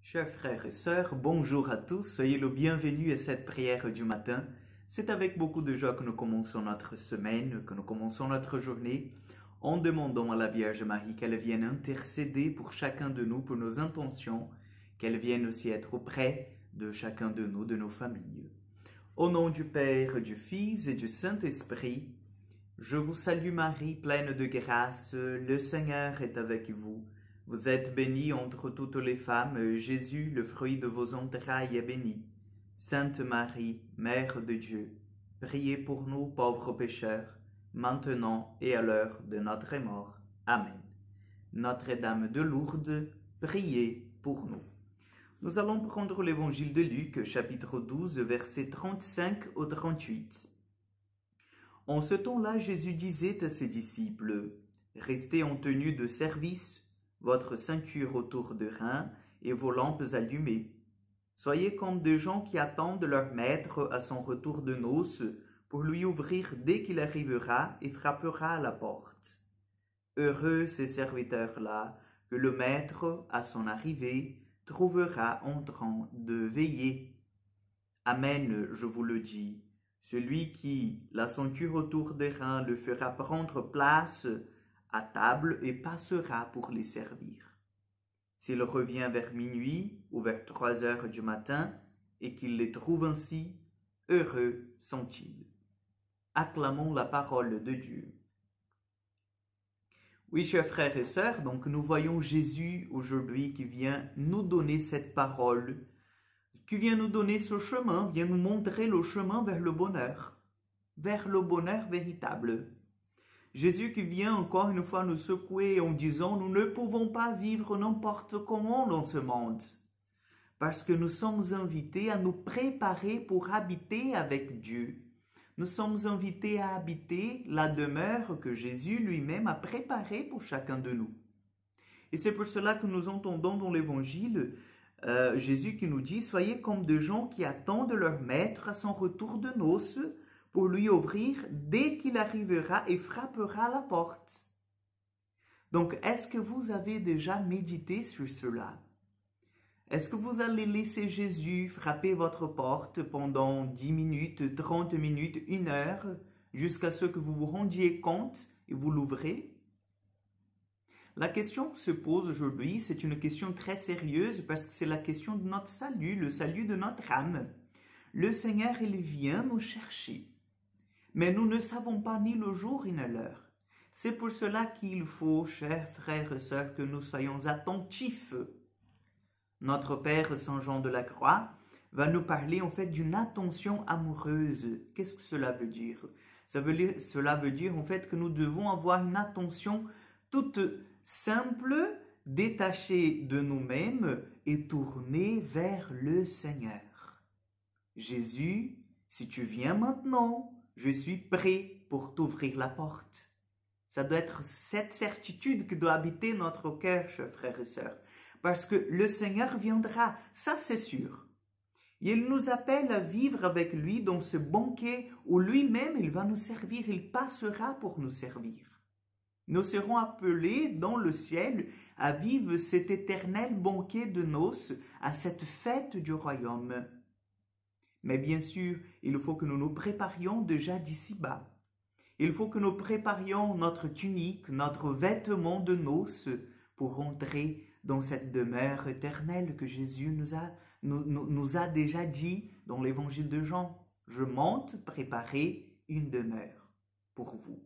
Chers frères et sœurs, bonjour à tous, soyez le bienvenu à cette prière du matin. C'est avec beaucoup de joie que nous commençons notre semaine, que nous commençons notre journée, en demandant à la Vierge Marie qu'elle vienne intercéder pour chacun de nous, pour nos intentions, qu'elle vienne aussi être auprès de chacun de nous, de nos familles. Au nom du Père, du Fils et du Saint-Esprit, je vous salue Marie, pleine de grâce, le Seigneur est avec vous. Vous êtes bénie entre toutes les femmes, et Jésus, le fruit de vos entrailles, est béni. Sainte Marie, Mère de Dieu, priez pour nous pauvres pécheurs, maintenant et à l'heure de notre mort. Amen. Notre-Dame de Lourdes, priez pour nous. Nous allons prendre l'évangile de Luc, chapitre 12, versets 35 au 38. En ce temps-là, Jésus disait à ses disciples, « Restez en tenue de service, votre ceinture autour de reins et vos lampes allumées. Soyez comme des gens qui attendent leur maître à son retour de noces pour lui ouvrir dès qu'il arrivera et frappera à la porte. Heureux ces serviteurs-là que le maître, à son arrivée, trouvera en train de veiller. Amen, je vous le dis. Celui qui, la ceinture autour des reins, le fera prendre place à table et passera pour les servir. S'il revient vers minuit ou vers 3 heures du matin et qu'il les trouve ainsi, heureux sont-ils. Acclamons la parole de Dieu. Oui, chers frères et sœurs, donc nous voyons Jésus aujourd'hui qui vient nous donner cette parole, qui vient nous donner ce chemin, vient nous montrer le chemin vers le bonheur véritable. Jésus qui vient encore une fois nous secouer en disant « Nous ne pouvons pas vivre n'importe comment dans ce monde, parce que nous sommes invités à nous préparer pour habiter avec Dieu. Nous sommes invités à habiter la demeure que Jésus lui-même a préparée pour chacun de nous. » Et c'est pour cela que nous entendons dans l'Évangile Jésus qui nous dit « Soyez comme des gens qui attendent leur maître à son retour de noces, pour lui ouvrir dès qu'il arrivera et frappera à la porte. » Donc, est-ce que vous avez déjà médité sur cela? Est-ce que vous allez laisser Jésus frapper votre porte pendant 10 minutes, 30 minutes, 1 heure, jusqu'à ce que vous vous rendiez compte et vous l'ouvrez? La question que se pose aujourd'hui, c'est une question très sérieuse parce que c'est la question de notre salut, le salut de notre âme. Le Seigneur, il vient nous chercher. Mais nous ne savons pas ni le jour ni l'heure. C'est pour cela qu'il faut, chers frères et sœurs, que nous soyons attentifs. Notre Père Saint Jean de la Croix va nous parler en fait d'une attention amoureuse. Qu'est-ce que cela veut dire? Cela veut dire en fait que nous devons avoir une attention toute simple, détachée de nous-mêmes et tournée vers le Seigneur. Jésus, si tu viens maintenant, je suis prêt pour t'ouvrir la porte. Ça doit être cette certitude qui doit habiter notre cœur, chers frères et sœurs. Parce que le Seigneur viendra, ça c'est sûr. Il nous appelle à vivre avec lui dans ce banquet où lui-même il va nous servir, il passera pour nous servir. Nous serons appelés dans le ciel à vivre cet éternel banquet de noces, à cette fête du royaume. Mais bien sûr, il faut que nous nous préparions déjà d'ici-bas. Il faut que nous préparions notre tunique, notre vêtement de noces pour entrer dans cette demeure éternelle que Jésus nous a déjà dit dans l'évangile de Jean. Je monte préparer une demeure pour vous.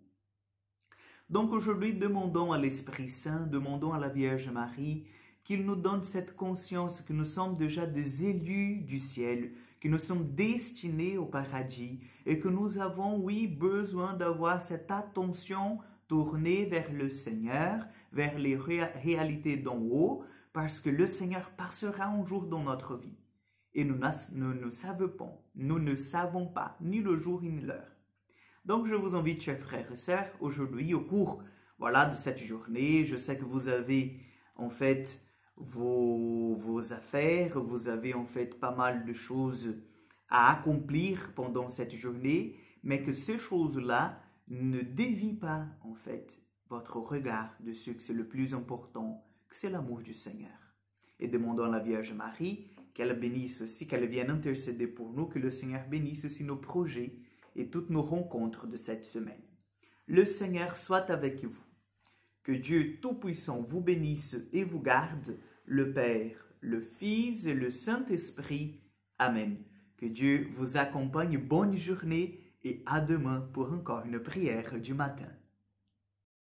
Donc aujourd'hui, demandons à l'Esprit Saint, demandons à la Vierge Marie qu'il nous donne cette conscience que nous sommes déjà des élus du ciel, que nous sommes destinés au paradis et que nous avons, oui, besoin d'avoir cette attention tournée vers le Seigneur, vers les réalités d'en haut, parce que le Seigneur passera un jour dans notre vie. Et nous ne savons pas ni le jour ni l'heure. Donc je vous invite, chers frères et sœurs, aujourd'hui au cours de cette journée, je sais que vous avez en fait vos affaires, vous avez en fait pas mal de choses à accomplir pendant cette journée, mais que ces choses-là ne dévient pas en fait votre regard de ce que c'est le plus important, que c'est l'amour du Seigneur. Et demandons à la Vierge Marie qu'elle bénisse aussi, qu'elle vienne intercéder pour nous, que le Seigneur bénisse aussi nos projets et toutes nos rencontres de cette semaine. Le Seigneur soit avec vous. Que Dieu Tout-Puissant vous bénisse et vous garde, le Père, le Fils et le Saint-Esprit. Amen. Que Dieu vous accompagne. Bonne journée et à demain pour encore une prière du matin.